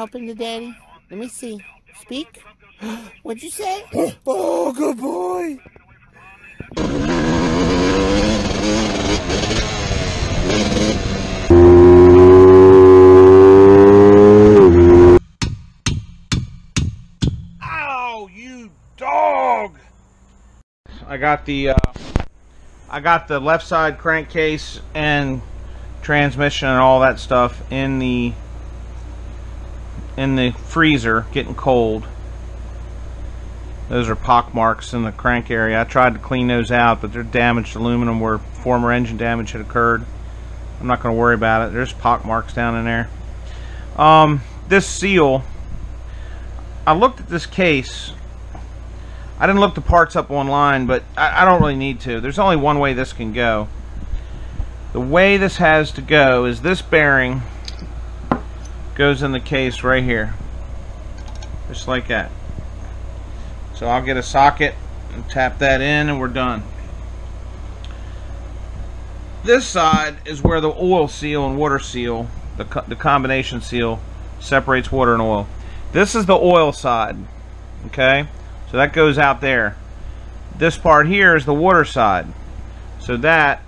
helping the daddy? Let me see. Speak. What'd you say? Oh, good boy. Ow, you dog! I got the left side crankcase and transmission and all that stuff in the freezer, getting cold. Those are pock marks in the crank area. I tried to clean those out, but they're damaged aluminum where former engine damage had occurred. I'm not going to worry about it. There's pock marks down in there. This seal, I looked at this case. I didn't look the parts up online, but I don't really need to. There's only one way this can go. The way this has to go is this bearing goes in the case right here, just like that. So I'll get a socket and tap that in and we're done. This side is where the oil seal and water seal, the combination seal, separates water and oil. This is the oil side, okay? So that goes out there. This part here is the water side. So that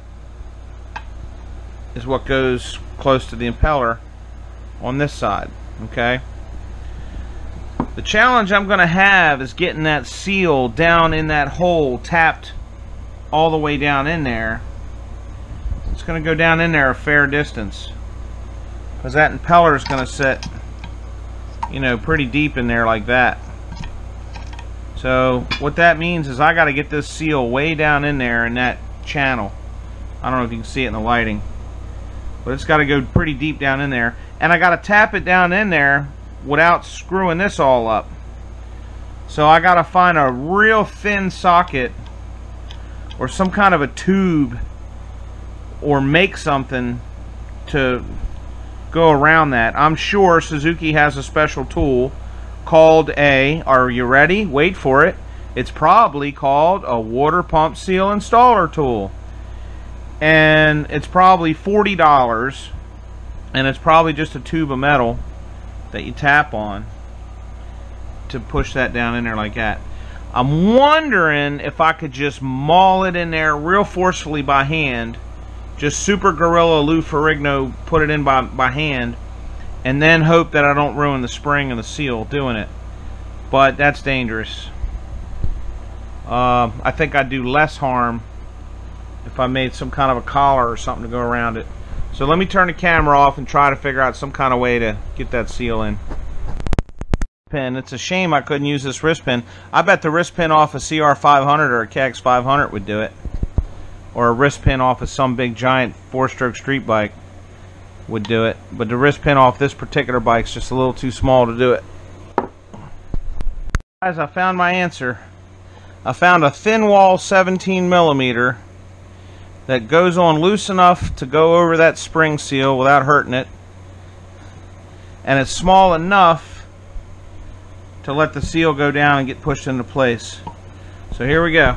is what goes close to the impeller on this side, okay? The challenge I'm going to have is getting that seal down in that hole, tapped all the way down in there. It's going to go down in there a fair distance, because that impeller is going to sit, you know, pretty deep in there like that. So what that means is I got to get this seal way down in there in that channel. I don't know if you can see it in the lighting, but it's got to go pretty deep down in there, and I got to tap it down in there without screwing this all up. So I got to find a real thin socket or some kind of a tube, or make something to go around that. I'm sure Suzuki has a special tool called are you ready? Wait for it. It's probably called a water pump seal installer tool. And it's probably $40, and it's probably just a tube of metal that you tap on to push that down in there like that. I'm wondering if I could just maul it in there real forcefully by hand, just super Gorilla Lou Ferrigno, put it in by hand, and then hope that I don't ruin the spring and the seal doing it. But that's dangerous. I think I'd do less harm if I made some kind of a collar or something to go around it. So let me turn the camera off and try to figure out some kind of way to get that seal in. Pin. It's a shame I couldn't use this wrist pin. I bet the wrist pin off a CR500 or a KX500 would do it. Or a wrist pin off of some big giant 4-stroke street bike would do it. But the wrist pin off this particular bike's just a little too small to do it. Guys, I found my answer. I found a thin wall 17mm that goes on loose enough to go over that spring seal without hurting it, and it's small enough to let the seal go down and get pushed into place. So here we go.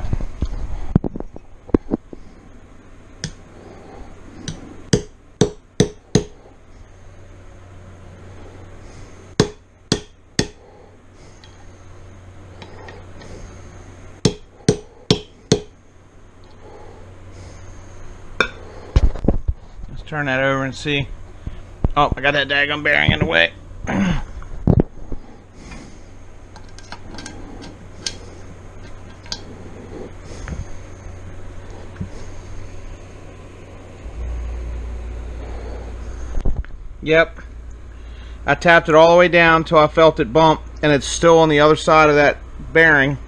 Turn that over and see. Oh, I got that daggum bearing in the way. Yep. I tapped it all the way down until I felt it bump, and it's still on the other side of that bearing.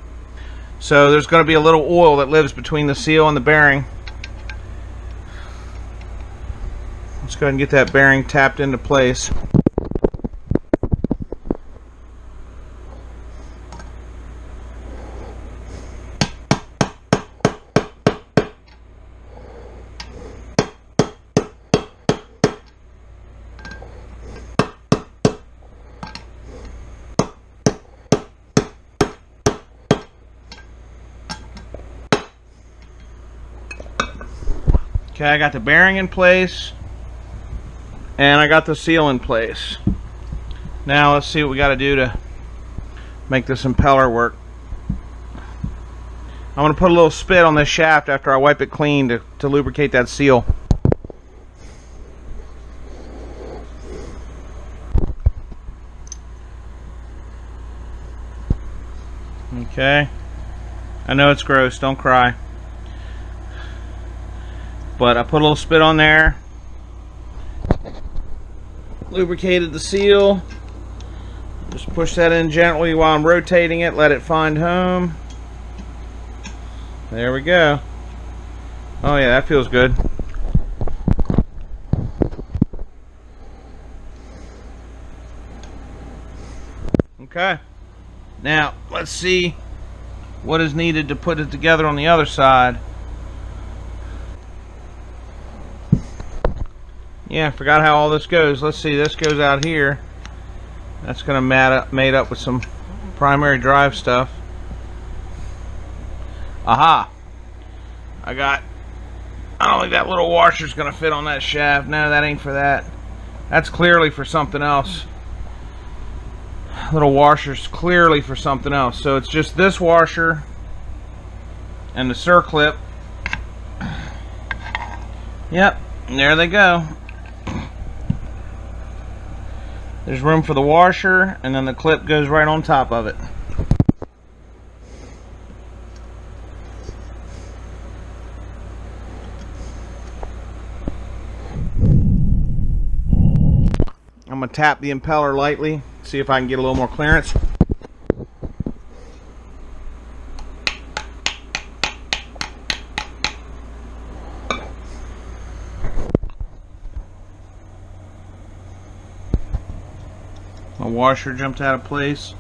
So there's going to be a little oil that lives between the seal and the bearing. Let's go ahead and get that bearing tapped into place. Okay, I got the bearing in place, and I got the seal in place. Now let's see what we got to do to make this impeller work. I'm going to put a little spit on this shaft after I wipe it clean to lubricate that seal. Okay. I know it's gross, don't cry. But I put a little spit on there. Lubricated the seal. Just push that in gently while I'm rotating it, let it find home. There we go. Oh yeah, that feels good. Okay. Now, let's see what is needed to put it together on the other side. Yeah, I forgot how all this goes. Let's see, this goes out here. That's going to made up with some primary drive stuff. Aha! I don't think that little washer's going to fit on that shaft. No, that ain't for that. That's clearly for something else. Little washer's clearly for something else. So it's just this washer and the circlip. Yep, and there they go. There's room for the washer, and then the clip goes right on top of it. I'm going to tap the impeller lightly, see if I can get a little more clearance. My washer jumped out of place.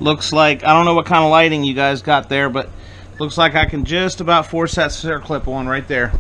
Looks like, I don't know what kind of lighting you guys got there, but looks like I can just about force that circlip on right there.